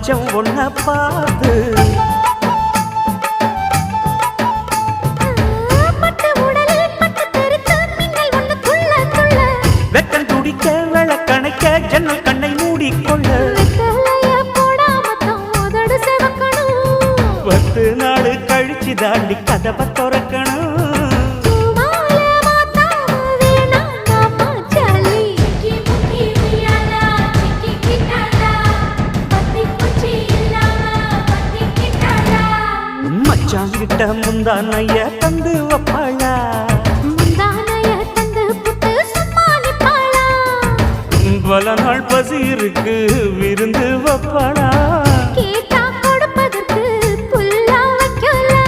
மச்சம் ஒன்ன பார்த்து வெக்கம் துடிக்க விளக்கணைக்க ஜன்னல் கண்ணை மூடிக்கொள்ள 10 நாள் கழிச்சு தாண்டி கதவை திறக்கணும் மச்சாங்கிட்ட முந்தானைய தந்து வப்பாளா பல நாள் பசி இருக்கு விருந்து வப்பாளா